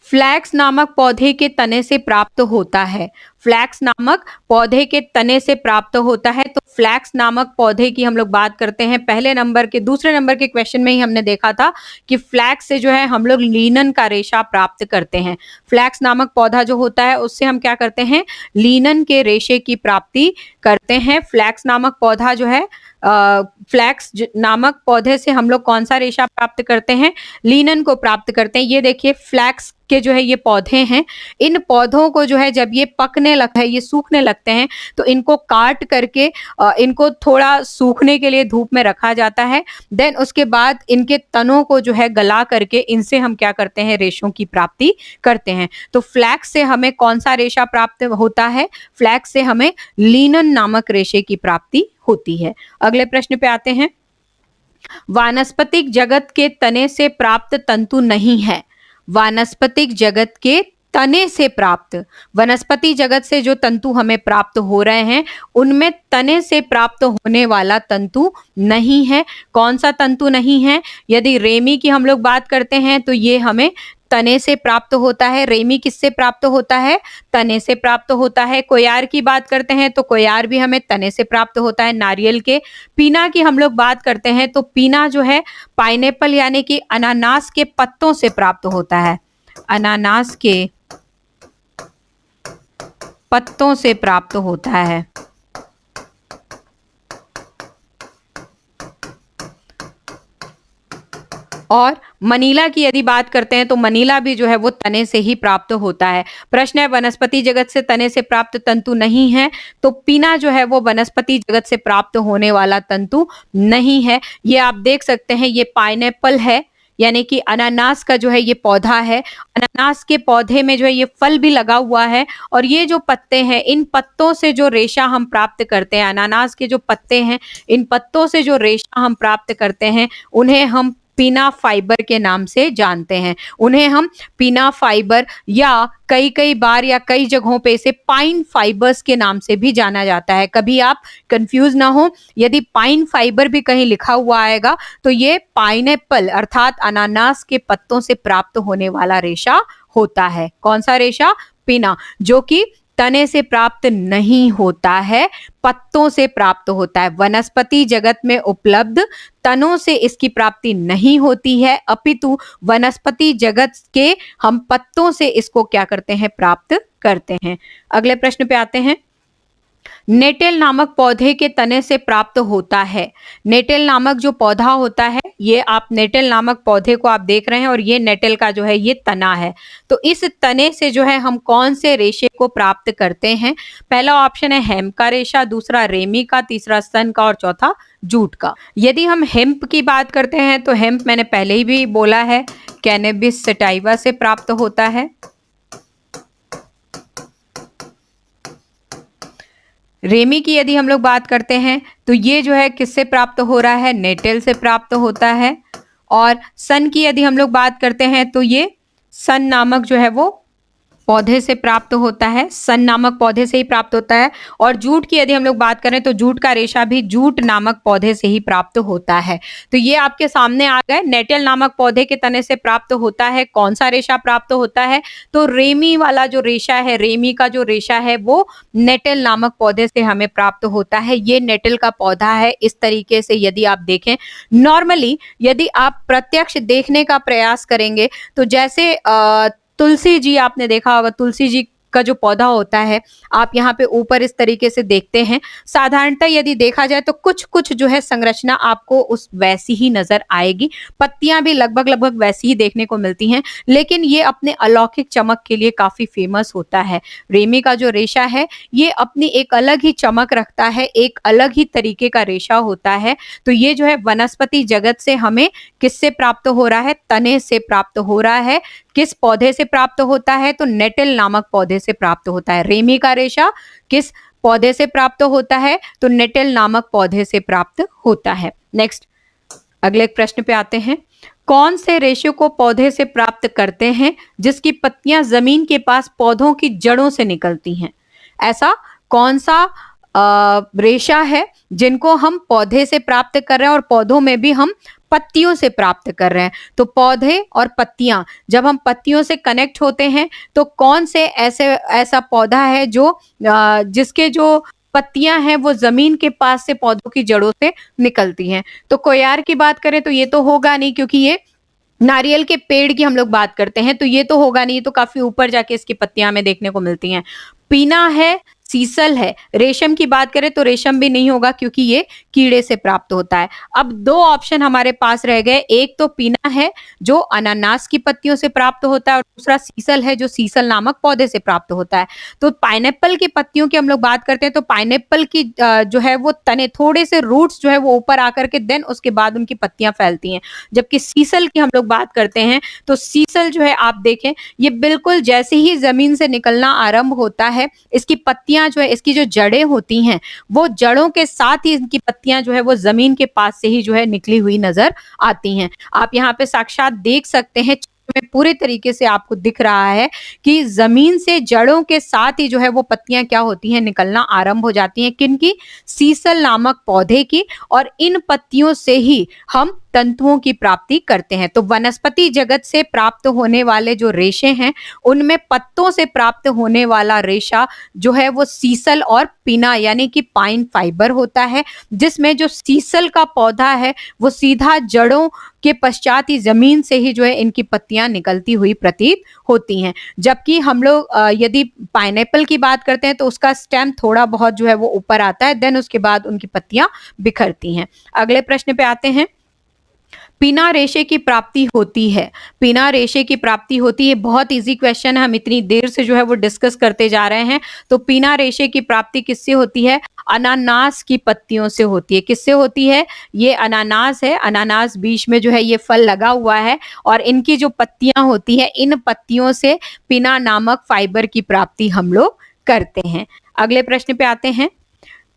फ्लैक्स नामक पौधे के तने से प्राप्त होता है। फ्लैक्स नामक पौधे के तने से प्राप्त होता है। तो फ्लैक्स नामक पौधे की हम लोग बात करते हैं। दूसरे नंबर के क्वेश्चन में ही हमने देखा था कि फ्लैक्स से जो है हम लोग लिनन का रेशा प्राप्त करते हैं। फ्लैक्स नामक पौधा जो होता है उससे हम क्या करते हैं? लिनन के रेशे की प्राप्ति करते हैं। फ्लैक्स नामक पौधा जो है फ्लैक्स नामक पौधे से हम लोग कौन सा रेशा प्राप्त करते हैं? लिनन को प्राप्त करते हैं। ये देखिए फ्लैक्स के जो है ये पौधे हैं। इन पौधों को जो है जब ये पकने लगता है, ये सूखने लगते हैं, तो इनको काट करके इनको थोड़ा सूखने के लिए धूप में रखा जाता है। देन उसके बाद इनके तनों को जो है गला करके इनसे हम क्या करते हैं? रेशों की प्राप्ति करते हैं। तो फ्लैक्स से हमें कौन सा रेशा प्राप्त होता है? फ्लैक्स से हमें लिनन नामक रेशे की प्राप्ति होती है। अगले प्रश्न पे आते हैं। वानस्पतिक जगत के तने से प्राप्त तंतु नहीं है। वानस्पतिक जगत के तने से प्राप्त, वनस्पति जगत से जो तंतु हमें प्राप्त हो रहे हैं उनमें तने से प्राप्त होने वाला तंतु नहीं है। कौन सा तंतु नहीं है? यदि रेमी की हम लोग बात करते हैं तो ये हमें तने से प्राप्त होता है। रेमी किससे प्राप्त होता है? तने से प्राप्त होता है। कोयार की बात करते हैं तो कोयार भी हमें तने से प्राप्त होता है, नारियल के। पीना की हम लोग बात करते हैं तो पीना जो है पाइनएप्पल यानी कि अनानास के पत्तों से प्राप्त होता है। अनानास के पत्तों से प्राप्त होता है। और मनीला की यदि बात करते हैं तो मनीला भी जो है वो तने से ही प्राप्त होता है। प्रश्न है वनस्पति जगत से तने से प्राप्त तंतु नहीं है, तो पीना जो है वो वनस्पति जगत से प्राप्त होने वाला तंतु नहीं है। ये आप देख सकते हैं, ये पाइनएप्पल है यानी कि अनानास का जो है ये पौधा है। अनानास के पौधे में जो है ये फल भी लगा हुआ है और ये जो पत्ते हैं इन पत्तों से जो रेशा हम प्राप्त करते हैं, अनानास के जो पत्ते हैं इन पत्तों से जो रेशा हम प्राप्त करते हैं उन्हें हम पीना फाइबर के नाम से जानते हैं। उन्हें हम पीना फाइबर या कई कई बार या कई जगहों पे इसे पाइन फाइबर्स के नाम से भी जाना जाता है। कभी आप कंफ्यूज ना हो, यदि पाइन फाइबर भी कहीं लिखा हुआ आएगा तो ये पाइनएप्पल अर्थात अनानास के पत्तों से प्राप्त होने वाला रेशा होता है। कौन सा रेशा? पीना, जो कि तने से प्राप्त नहीं होता है, पत्तों से प्राप्त होता है। वनस्पति जगत में उपलब्ध तनों से इसकी प्राप्ति नहीं होती है, अपितु वनस्पति जगत के हम पत्तों से इसको क्या करते हैं? प्राप्त करते हैं। अगले प्रश्न पे आते हैं। नेटेल नामक पौधे के तने से प्राप्त होता है। नेटेल नामक जो पौधा होता है, ये आप नेटेल नामक पौधे को आप देख रहे हैं और ये नेटेल का जो है ये तना है। तो इस तने से जो है हम कौन से रेशे को प्राप्त करते हैं? पहला ऑप्शन है हेम्प का रेशा, दूसरा रेमी का, तीसरा सन का और चौथा जूट का। यदि हम हेम्प की बात करते हैं तो हेम्प मैंने पहले ही भी बोला है कैनबिस सटाइवा से प्राप्त होता है। रेमी की यदि हम लोग बात करते हैं तो ये जो है किससे प्राप्त हो रहा है? नेटेल से प्राप्त होता है। और सन की यदि हम लोग बात करते हैं तो ये सन नामक जो है वो पौधे से प्राप्त होता है, सन नामक पौधे से ही प्राप्त होता है। और जूट की यदि हम लोग बात करें तो जूट का रेशा भी जूट नामक पौधे से ही प्राप्त होता है। तो ये आपके सामने आ गए। नेटेल नामक पौधे के तने से प्राप्त होता है, कौन सा रेशा प्राप्त होता है? तो रेमी वाला जो रेशा है, रेमी का जो रेशा है वो नेटेल नामक पौधे से हमें प्राप्त होता है। ये नेटेल का पौधा है। इस तरीके से यदि आप देखें, नॉर्मली यदि आप प्रत्यक्ष देखने का प्रयास करेंगे तो जैसे तुलसी जी आपने देखा होगा, तुलसी जी का जो पौधा होता है आप यहाँ पे ऊपर इस तरीके से देखते हैं। साधारणतः यदि देखा जाए तो कुछ कुछ जो है संरचना आपको उस वैसी ही नजर आएगी, पत्तियां भी लगभग लगभग वैसी ही देखने को मिलती हैं, लेकिन ये अपने अलौकिक चमक के लिए काफी फेमस होता है। रेमी का जो रेशा है ये अपनी एक अलग ही चमक रखता है, एक अलग ही तरीके का रेशा होता है। तो ये जो है वनस्पति जगत से हमें किससे प्राप्त हो रहा है? तने से प्राप्त हो रहा है। किस पौधे से प्राप्त होता है? तो नेटेल नामक पौधे से प्राप्त होता है। रेमी का रेशा किस पौधे से प्राप्त होता है? तो नेटेल नामक पौधे से प्राप्त होता है। नेक्स्ट, अगले एक प्रश्न पे आते हैं। कौन से रेशे को पौधे से प्राप्त करते हैं जिसकी पत्तियां जमीन के पास पौधों की जड़ों से निकलती हैं? ऐसा कौन सा रेशा है जिनको हम पौधे से प्राप्त कर रहे हैं और पौधों में भी हम पत्तियों से प्राप्त कर रहे हैं? तो पौधे और पत्तियां, जब हम पत्तियों से कनेक्ट होते हैं तो कौन से ऐसा पौधा है जो जिसके जो पत्तियां हैं वो जमीन के पास से पौधों की जड़ों से निकलती हैं? तो कोयार की बात करें तो ये तो होगा नहीं, क्योंकि ये नारियल के पेड़ की हम लोग बात करते हैं, तो ये तो होगा नहीं, ये तो काफी ऊपर जाके इसकी पत्तियां हमें देखने को मिलती हैं। पीना है, सीसल है। रेशम की बात करें तो रेशम भी नहीं होगा, क्योंकि ये कीड़े से प्राप्त होता है। अब दो ऑप्शन हमारे पास रह गए, एक तो पीना है जो अनानास की पत्तियों से प्राप्त होता है और दूसरा सीसल है जो सीसल नामक पौधे से प्राप्त होता है। तो पाइनएप्पल की पत्तियों की हम लोग बात करते हैं तो पाइनएप्पल की जो है वो तने, थोड़े से रूट्स जो है वो ऊपर आकर के देन उसके बाद उनकी पत्तियां फैलती हैं। जबकि सीसल की हम लोग बात करते हैं तो सीसल जो है आप देखें, ये बिल्कुल जैसे ही जमीन से निकलना आरंभ होता है, इसकी पत्तियां जो है, इसकी जो जड़ें होती हैं, वो जड़ों के साथ ही इनकी पत्तियां जो है वो जमीन के पास से ही जो है निकली हुई नजर आती हैं। आप यहाँ पे साक्षात देख सकते हैं, में पूरे तरीके से आपको दिख रहा है कि जमीन से जड़ों के साथ ही जो है वो पत्तियां क्या होती हैं, निकलना आरंभ हो जाती हैं। किनकी? सीसल नामक पौधे की। और इन पत्तियों से ही हम तंतुओं की प्राप्ति करते हैं। तो वनस्पति जगत से प्राप्त होने वाले जो रेशे हैं, उनमें पत्तों से प्राप्त होने वाला रेशा जो है वो सीसल और पिना यानी कि पाइन फाइबर होता है, जिसमें जो सीसल का पौधा है वो सीधा जड़ों के पश्चात ही जमीन से ही जो है इनकी पत्तियां निकलती हुई प्रतीत होती हैं। जबकि हम लोग यदि पाइनएप्पल की बात करते हैं तो उसका स्टेम थोड़ा बहुत जो है वो ऊपर आता है, देन उसके बाद उनकी पत्तियां बिखरती हैं। अगले प्रश्न पे आते हैं। पीना रेशे की प्राप्ति होती है। पीना रेशे की प्राप्ति होती है, बहुत इजी क्वेश्चन है, हम इतनी देर से जो है वो डिस्कस करते जा रहे हैं। तो पीना रेशे की प्राप्ति किससे होती है? अनानास की पत्तियों से होती है। किससे होती है? ये अनानास है, अनानास बीच में जो है ये फल लगा हुआ है और इनकी जो पत्तियां होती है, इन पत्तियों से पिना नामक फाइबर की प्राप्ति हम लोग करते हैं। अगले प्रश्न पे आते हैं।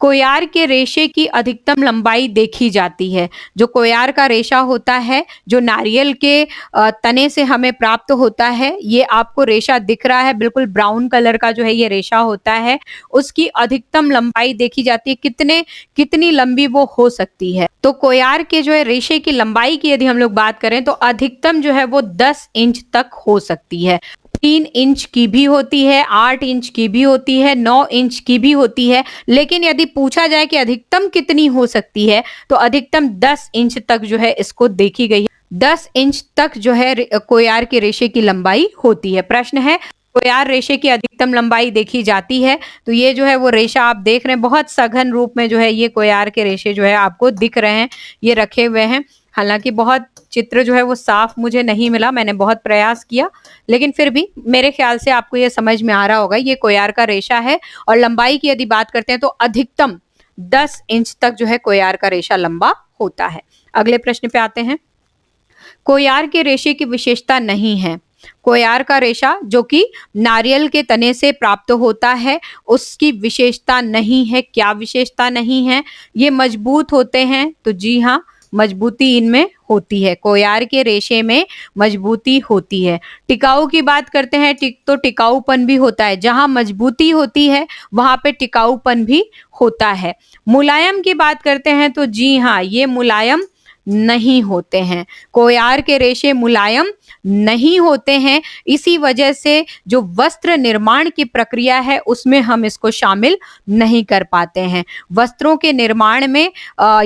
कोयार के रेशे की अधिकतम लंबाई देखी जाती है। जो कोयार का रेशा होता है, जो नारियल के तने से हमें प्राप्त होता है, ये आपको रेशा दिख रहा है, बिल्कुल ब्राउन कलर का जो है ये रेशा होता है। उसकी अधिकतम लंबाई देखी जाती है, कितनी लंबी वो हो सकती है। तो कोयार के जो है रेशे की लंबाई की यदि हम लोग बात करें तो अधिकतम जो है वो 10 इंच तक हो सकती है। 3 इंच की भी होती है, 8 इंच की भी होती है, 9 इंच की भी होती है। लेकिन यदि पूछा जाए कि अधिकतम कितनी हो सकती है तो अधिकतम 10 इंच तक जो है इसको देखी गई है। 10 इंच तक जो है कोयार के रेशे की लंबाई होती है। प्रश्न है, कोयार रेशे की अधिकतम लंबाई देखी जाती है। तो ये जो है वो रेशा आप देख रहे हैं, बहुत सघन रूप में जो है ये कोयार के रेशे जो है आपको दिख रहे हैं, ये रखे हुए हैं। हालांकि बहुत चित्र जो है वो साफ मुझे नहीं मिला, मैंने बहुत प्रयास किया, लेकिन फिर भी मेरे ख्याल से आपको ये समझ में आ रहा होगा, ये कोयार का रेशा है। और लंबाई की यदि बात करते हैं तो अधिकतम 10 इंच तक जो है कोयार का रेशा लंबा होता है। अगले प्रश्न पे आते हैं। कोयार के रेशे की विशेषता नहीं है। कोयार का रेशा जो कि नारियल के तने से प्राप्त होता है, उसकी विशेषता नहीं है। क्या विशेषता नहीं है? ये मजबूत होते हैं। तो जी हाँ, मजबूती इनमें होती है। कोयार के रेशे में मजबूती होती है। टिकाऊ की बात करते हैं तो टिकाऊपन भी होता है। जहां मजबूती होती है वहां पे टिकाऊपन भी होता है। मुलायम की बात करते हैं तो जी हाँ, ये मुलायम नहीं होते हैं। कोयार के रेशे मुलायम नहीं होते हैं। इसी वजह से जो वस्त्र निर्माण की प्रक्रिया है उसमें हम इसको शामिल नहीं कर पाते हैं। वस्त्रों के निर्माण में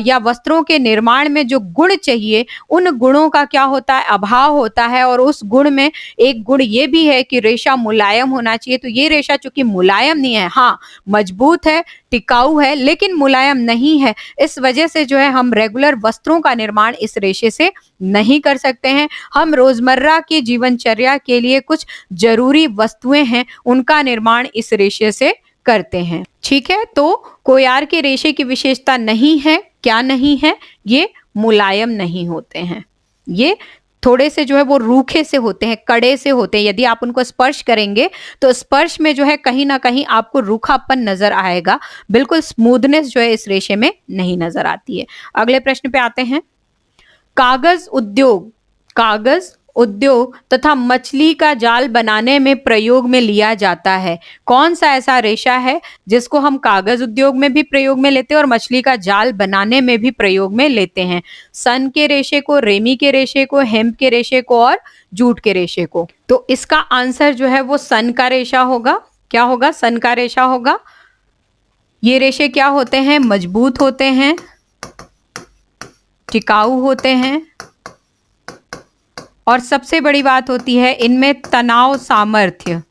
या वस्त्रों के निर्माण में जो गुण चाहिए, उन गुणों का क्या होता है? अभाव होता है। और उस गुण में एक गुण ये भी है कि रेशा मुलायम होना चाहिए। तो ये रेशा चूंकि मुलायम नहीं है, हाँ मजबूत है, टिकाऊ है, लेकिन मुलायम नहीं है। इस वजह से जो है हम रेगुलर वस्त्रों का निर्माण इस रेशे से नहीं कर सकते हैं। हम रोजमर्रा की जीवनचर्या के लिए कुछ जरूरी वस्तुएं हैं, उनका निर्माण इस रेशे से करते हैं। ठीक है, तो कोयार के रेशे की विशेषता नहीं है। क्या नहीं है? ये मुलायम नहीं होते हैं। ये थोड़े से जो है वो रूखे से होते हैं, कड़े से होते हैं। यदि आप उनको स्पर्श करेंगे तो स्पर्श में जो है कहीं ना कहीं आपको रूखापन नजर आएगा। बिल्कुल स्मूथनेस जो है इस रेशे में नहीं नजर आती है। अगले प्रश्न पे आते हैं। कागज उद्योग तथा मछली का जाल बनाने में प्रयोग में लिया जाता है। कौन सा ऐसा रेशा है जिसको हम कागज उद्योग में भी प्रयोग में लेते हैं और मछली का जाल बनाने में भी प्रयोग में लेते हैं? सन के रेशे को, रेमी के रेशे को, हेम्प के रेशे को और जूट के रेशे को। तो इसका आंसर जो है वो सन का रेशा होगा। क्या होगा? सन का रेशा होगा। ये रेशे क्या होते हैं? मजबूत होते हैं, टिकाऊ होते हैं और सबसे बड़ी बात होती है इनमें तनाव सामर्थ्य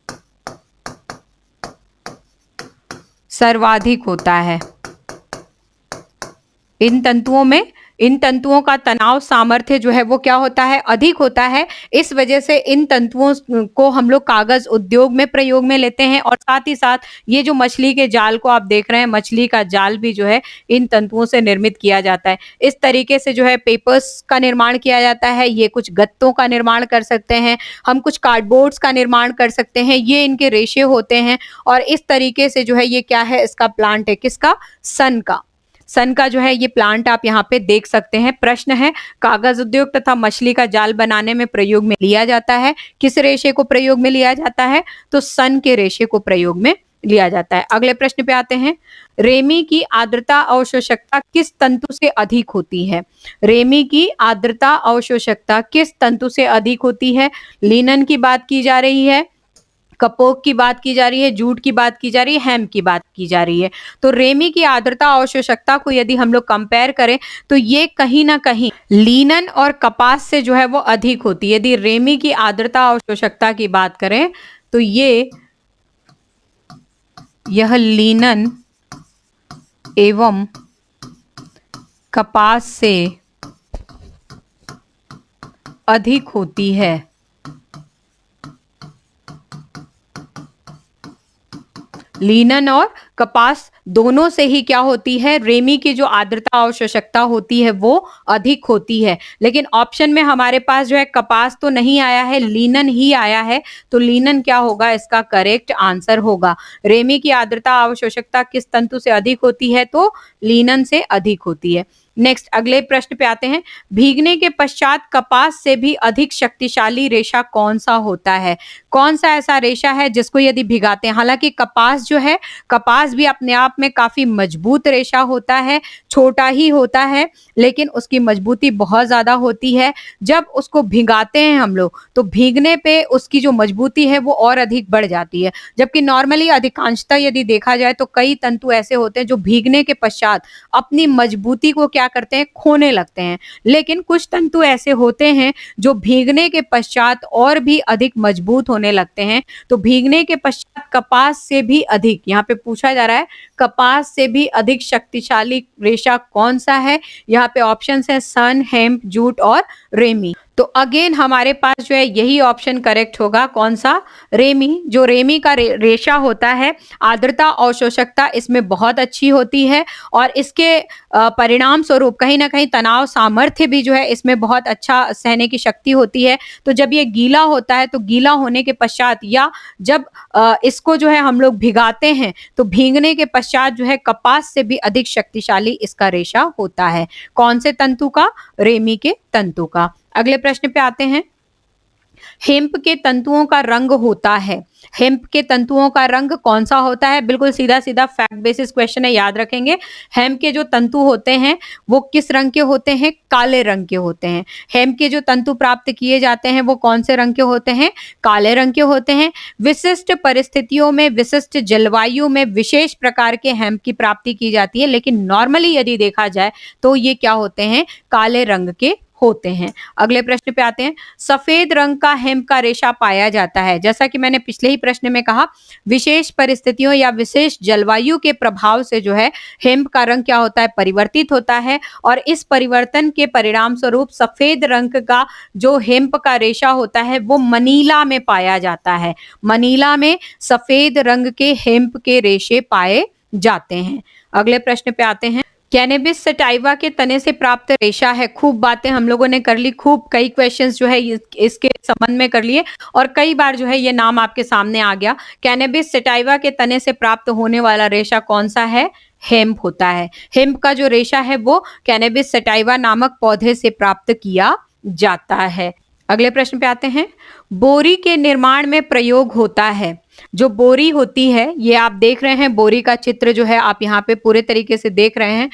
सर्वाधिक होता है। इन तंतुओं का तनाव सामर्थ्य जो है वो क्या होता है? अधिक होता है। इस वजह से इन तंतुओं को हम लोग कागज उद्योग में प्रयोग में लेते हैं और साथ ही साथ ये जो मछली के जाल को आप देख रहे हैं, मछली का जाल भी जो है इन तंतुओं से निर्मित किया जाता है। इस तरीके से जो है पेपर्स का निर्माण किया जाता है। ये कुछ गत्तों का निर्माण कर सकते हैं, हम कुछ कार्डबोर्ड्स का निर्माण कर सकते हैं। ये इनके रेशे होते हैं और इस तरीके से जो है ये क्या है? इसका प्लांट है। किसका? सन का जो है ये प्लांट आप यहाँ पे देख सकते हैं। प्रश्न है, कागज उद्योग तथा मछली का जाल बनाने में प्रयोग में लिया जाता है। किस रेशे को प्रयोग में लिया जाता है? तो सन के रेशे को प्रयोग में लिया जाता है। अगले प्रश्न पे आते हैं। रेमी की आर्द्रता अवशोषकता किस तंतु से अधिक होती है? रेमी की आर्द्रता अवशोषकता किस तंतु से अधिक होती है? लिनन की बात की जा रही है, कपोक की बात की जा रही है, जूट की बात की जा रही है, हेम्प की बात की जा रही है। तो रेमी की आर्द्रता अवशोषकता को यदि हम लोग कंपेयर करें तो ये कहीं ना कहीं लीनन और कपास से जो है वो अधिक होती है। यदि रेमी की आर्द्रता अवशोषकता की बात करें तो यह लीनन एवं कपास से अधिक होती है। लीनन और कपास दोनों से ही क्या होती है? रेमी की जो आर्द्रता अवशोषकता होती है वो अधिक होती है। लेकिन ऑप्शन में हमारे पास जो है कपास तो नहीं आया है, लीनन ही आया है। तो लीनन क्या होगा? इसका करेक्ट आंसर होगा। रेमी की आर्द्रता अवशोषकता किस तंतु से अधिक होती है? तो लीनन से अधिक होती है। नेक्स्ट अगले प्रश्न पे आते हैं। भीगने के पश्चात कपास से भी अधिक शक्तिशाली रेशा कौन सा होता है? कौन सा ऐसा रेशा है जिसको यदि भिगाते हैं, हालांकि कपास जो है, कपास भी अपने आप में काफी मजबूत रेशा होता है, छोटा ही होता है लेकिन उसकी मजबूती बहुत ज्यादा होती है। जब उसको भिगाते हैं हम लोग तो भीगने पे उसकी जो मजबूती है वो और अधिक बढ़ जाती है। जबकि नॉर्मली अधिकांशतः यदि देखा जाए तो कई तंतु ऐसे होते हैं जो भीगने के पश्चात अपनी मजबूती को क्या करते हैं? खोने लगते हैं। लेकिन कुछ तंतु ऐसे होते हैं जो भीगने के पश्चात और भी अधिक मजबूत होने लगते हैं। तो भीगने के पश्चात कपास से भी अधिक, यहाँ पे पूछा जा रहा है कपास से भी अधिक शक्तिशाली रेशा कौन सा है? यहाँ पे ऑप्शंस है सन, हेम्प, जूट और रेमी। तो अगेन हमारे पास जो है यही ऑप्शन करेक्ट होगा। कौन सा? रेमी। जो रेमी का रेशा होता है, आर्द्रता अवशोषकता इसमें बहुत अच्छी होती है और इसके परिणाम स्वरूप कहीं ना कहीं तनाव सामर्थ्य भी जो है इसमें बहुत अच्छा सहने की शक्ति होती है। तो जब ये गीला होता है तो गीला होने के पश्चात या जब इसको जो है हम लोग भिगाते हैं तो भीगने के पश्चात जो है कपास से भी अधिक शक्तिशाली इसका रेशा होता है। कौन से तंतु का? रेमी के तंतु का। अगले प्रश्न पे आते हैं। हेम्प के तंतुओं का रंग होता है। हेम्प के तंतुओं का रंग कौन सा होता है? बिल्कुल सीधा सीधा फैक्ट बेसिस क्वेश्चन है, याद रखेंगे। हेम्प के जो तंतु होते हैं वो किस रंग के होते हैं? काले रंग के होते हैं। हेम्प के जो तंतु प्राप्त किए जाते हैं वो कौन से रंग के होते हैं? काले रंग के होते हैं। विशिष्ट परिस्थितियों में, विशिष्ट जलवायु में विशेष प्रकार के हेम्प की प्राप्ति की जाती है, लेकिन नॉर्मली यदि देखा जाए तो ये क्या होते हैं? काले रंग के होते हैं। अगले प्रश्न पे आते हैं। सफेद रंग का हेम्प का रेशा पाया जाता है। जैसा कि मैंने पिछले ही प्रश्न में कहा, विशेष परिस्थितियों या विशेष जलवायु के प्रभाव से जो है हेम्प का रंग क्या होता है? परिवर्तित होता है और इस परिवर्तन के परिणाम स्वरूप सफेद रंग का जो हेम्प का रेशा होता है वो मनीला में पाया जाता है। मनीला में सफेद रंग के हेम्प के रेशे पाए जाते हैं। अगले प्रश्न पे आते हैं। कैनेबिस सटाइवा के तने से प्राप्त रेशा है। खूब बातें हम लोगों ने कर ली, खूब कई क्वेश्चंस जो है इसके संबंध में कर लिए और कई बार जो है ये नाम आपके सामने आ गया। कैनेबिस सटाइवा के तने से प्राप्त होने वाला रेशा कौन सा है? हेम्प होता है। हेम्प का जो रेशा है वो कैनबिस सटाइवा नामक पौधे से प्राप्त किया जाता है। अगले प्रश्न पे आते हैं। बोरी के निर्माण में प्रयोग होता है। जो बोरी होती है, ये आप देख रहे हैं, बोरी का चित्र जो है आप यहाँ पे पूरे तरीके से देख रहे हैं।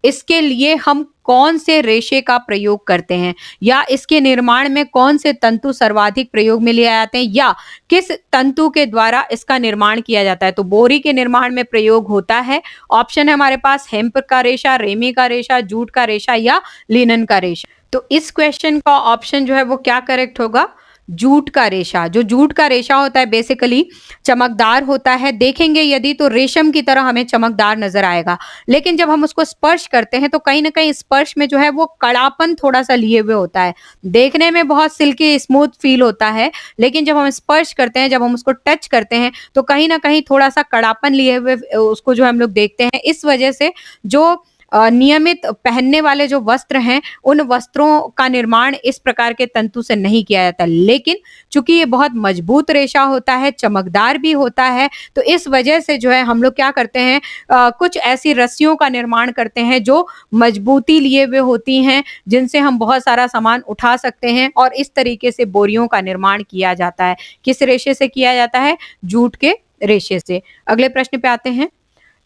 इसके लिए हम कौन से रेशे का प्रयोग करते हैं, या इसके निर्माण में कौन से तंतु सर्वाधिक प्रयोग में लिए जाते हैं, या किस तंतु के द्वारा इसका निर्माण किया जाता है? तो बोरी के निर्माण में प्रयोग होता है। ऑप्शन है हमारे पास हेम्प का रेशा, रेमी का रेशा, जूट का रेशा या लिनन का रेशा। तो इस क्वेश्चन का ऑप्शन जो है वो क्या करेक्ट होगा? जूट का रेशा। जो जूट का रेशा होता है बेसिकली चमकदार होता है, देखेंगे यदि तो रेशम की तरह हमें चमकदार नजर आएगा, लेकिन जब हम उसको स्पर्श करते हैं तो कहीं ना कहीं स्पर्श में जो है वो कड़ापन थोड़ा सा लिए हुए होता है। देखने में बहुत सिल्की स्मूथ फील होता है, लेकिन जब हम स्पर्श करते हैं, जब हम उसको टच करते हैं तो कहीं ना कहीं थोड़ा सा कड़ापन लिए हुए उसको जो हम लोग देखते हैं। इस वजह से जो नियमित पहनने वाले जो वस्त्र हैं, उन वस्त्रों का निर्माण इस प्रकार के तंतु से नहीं किया जाता। लेकिन चूंकि ये बहुत मजबूत रेशा होता है, चमकदार भी होता है, तो इस वजह से जो है हम लोग क्या करते हैं, कुछ ऐसी रस्सियों का निर्माण करते हैं जो मजबूती लिए हुए होती हैं, जिनसे हम बहुत सारा सामान उठा सकते हैं, और इस तरीके से बोरियों का निर्माण किया जाता है। किस रेशे से किया जाता है? जूट के रेशे से। अगले प्रश्न पे आते हैं।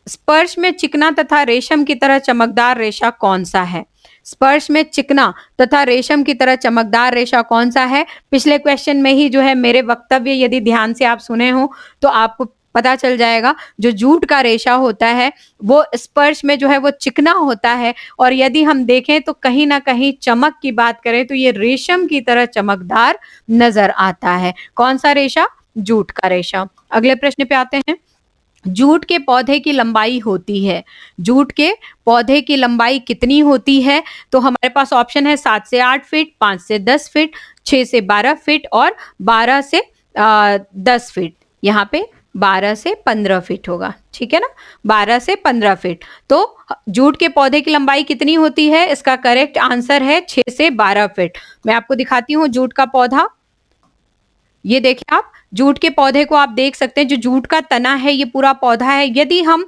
स्पर्श में चिकना तथा रेशम की तरह चमकदार रेशा कौन सा है? स्पर्श में चिकना तथा रेशम की तरह चमकदार रेशा कौन सा है? पिछले क्वेश्चन में ही जो है मेरे वक्तव्य यदि ध्यान से आप सुने हो तो आपको पता चल जाएगा। जो जूट का रेशा होता है वो स्पर्श में जो है वो चिकना होता है, और यदि हम देखें तो कहीं ना कहीं चमक की बात करें तो ये रेशम की तरह चमकदार नजर आता है। कौन सा रेशा? जूट का रेशा। अगले प्रश्न पे आते हैं। जूट के पौधे की लंबाई होती है। जूट के पौधे की लंबाई कितनी होती है? तो हमारे पास ऑप्शन है 7 से 8 फीट, 5 से 10 फीट, 6 से 12 फीट और 12 से 10 फीट। यहाँ पे 12 से 15 फीट होगा, ठीक है ना? 12 से 15 फीट। तो जूट के पौधे की लंबाई कितनी होती है? इसका करेक्ट आंसर है 6 से 12 फीट। मैं आपको दिखाती हूँ जूट का पौधा। ये देखिए आप, जूट के पौधे को आप देख सकते हैं। जो जूट का तना है, ये पूरा पौधा है। यदि हम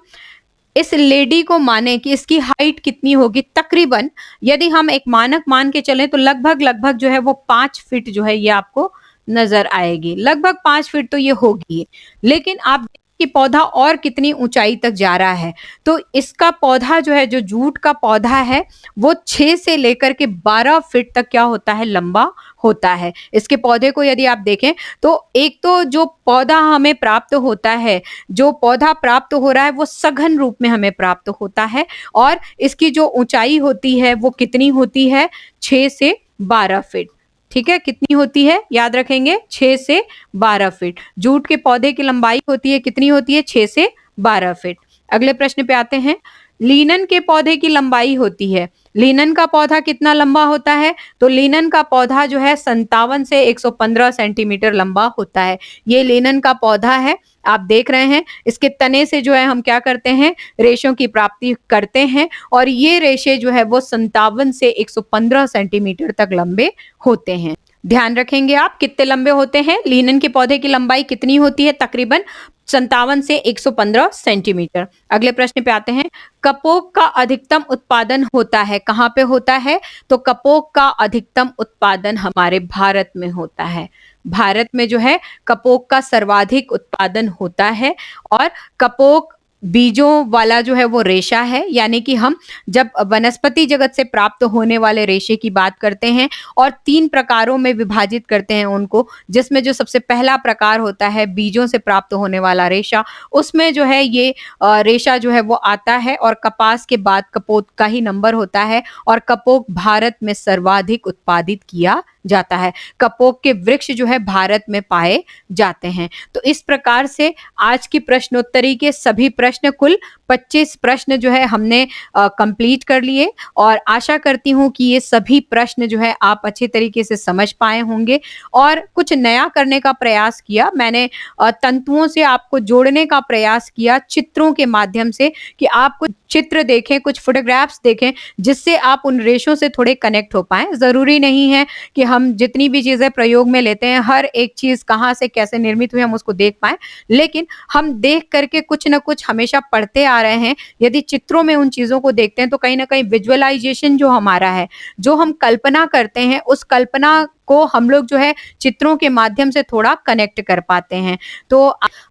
इस लेडी को माने कि इसकी हाइट कितनी होगी, तकरीबन यदि हम एक मानक मान के चलें तो लगभग लगभग जो है वो 5 फीट जो है ये आपको नजर आएगी। लगभग 5 फीट तो ये होगी। लेकिन आप देखिए कि पौधा और कितनी ऊंचाई तक जा रहा है। तो इसका पौधा जो है, जो जूट का पौधा है, वो 6 से लेकर के 12 फीट तक क्या होता है? लंबा होता है। इसके पौधे को यदि आप देखें तो एक तो जो पौधा हमें प्राप्त होता है, जो पौधा प्राप्त हो रहा है वो सघन रूप में हमें प्राप्त होता है, और इसकी जो ऊंचाई होती है वो कितनी होती है? 6 से 12 फीट। ठीक है, कितनी होती है याद रखेंगे? 6 से 12 फीट। जूट के पौधे की लंबाई होती है, कितनी होती है? 6 से 12 फीट। अगले प्रश्न पे आते हैं। लीनन के पौधे की लंबाई होती है। लीनन का पौधा कितना लंबा होता है? तो लीनन का पौधा जो है 57 से 115 सेंटीमीटर लंबा होता है। ये लीनन का पौधा है, आप देख रहे हैं। इसके तने से जो है हम क्या करते हैं? रेशों की प्राप्ति करते हैं, और ये रेशे जो है वो 57 से 115 सेंटीमीटर तक लंबे होते हैं। ध्यान रखेंगे आप कितने लंबे होते हैं। लीनन के पौधे की लंबाई कितनी होती है? तकरीबन 57 से 115 सेंटीमीटर। अगले प्रश्न पे आते हैं। कपोक का अधिकतम उत्पादन होता है, कहाँ पे होता है? तो कपोक का अधिकतम उत्पादन हमारे भारत में होता है। भारत में जो है कपोक का सर्वाधिक उत्पादन होता है, और कपोक बीजों वाला जो है वो रेशा है। यानी कि हम जब वनस्पति जगत से प्राप्त होने वाले रेशे की बात करते हैं और 3 प्रकारों में विभाजित करते हैं उनको, जिसमें जो सबसे पहला प्रकार होता है बीजों से प्राप्त होने वाला रेशा, उसमें जो है ये रेशा जो है वो आता है, और कपास के बाद कपोक का ही नंबर होता है, और कपोक भारत में सर्वाधिक उत्पादित किया जाता है। कपोक के वृक्ष जो है भारत में पाए जाते हैं। तो इस प्रकार से आज की प्रश्नोत्तरी के सभी प्रश्न, कुल 25 प्रश्न जो है हमने कंप्लीट कर लिए, और आशा करती हूँ कि ये सभी प्रश्न जो है आप अच्छे तरीके से समझ पाए होंगे और कुछ नया करने का प्रयास किया। मैंने तंतुओं से आपको जोड़ने का प्रयास किया चित्रों के माध्यम से, कि आप कुछ चित्र देखें, कुछ फोटोग्राफ्स देखें, जिससे आप उन रेशों से थोड़े कनेक्ट हो पाएं। जरूरी नहीं है कि हम जितनी भी चीज़ें प्रयोग में लेते हैं, हर एक चीज़ कहाँ से कैसे निर्मित हुई हम उसको देख पाएँ। लेकिन हम देख कर के कुछ न कुछ हमेशा पढ़ते आ रहे हैं। यदि चित्रों में उन चीज़ों को देखते हैं तो कहीं न कहीं विज़ुअलाइज़ेशन जो हमारा है, जो हम कल्पना करते हैं, उस कल्पना को हम लोग जो है चित्रों के माध्यम से थोड़ा कनेक्ट कर पाते हैं। तो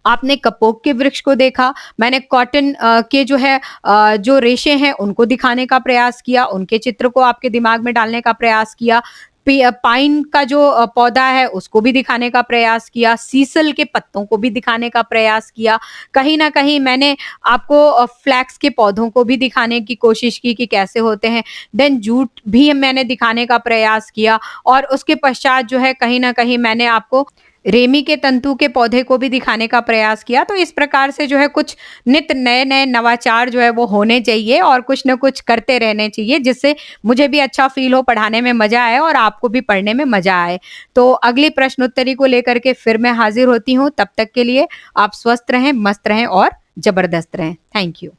आपने कपोक के वृक्ष को देखा, मैंने कॉटन के जो है जो रेशे हैं उनको दिखाने का प्रयास किया, उनके चित्र को आपके दिमाग में डालने का प्रयास किया। पाइन का जो पौधा है उसको भी दिखाने का प्रयास किया, सीसल के पत्तों को भी दिखाने का प्रयास किया। कहीं न कहीं मैंने आपको फ्लैक्स के पौधों को भी दिखाने की कोशिश की कि कैसे होते हैं। देन जूट भी मैंने दिखाने का प्रयास किया और उसके पश्चात जो है कहीं न कहीं मैंने आपको रेमी के तंतु के पौधे को भी दिखाने का प्रयास किया। तो इस प्रकार से जो है कुछ नित नए-नए नवाचार जो है वो होने चाहिए और कुछ न कुछ करते रहने चाहिए, जिससे मुझे भी अच्छा फ़ील हो, पढ़ाने में मज़ा आए और आपको भी पढ़ने में मज़ा आए। तो अगली प्रश्नोत्तरी को लेकर के फिर मैं हाज़िर होती हूँ, तब तक के लिए आप स्वस्थ रहें, मस्त रहें और ज़बरदस्त रहें। Thank you.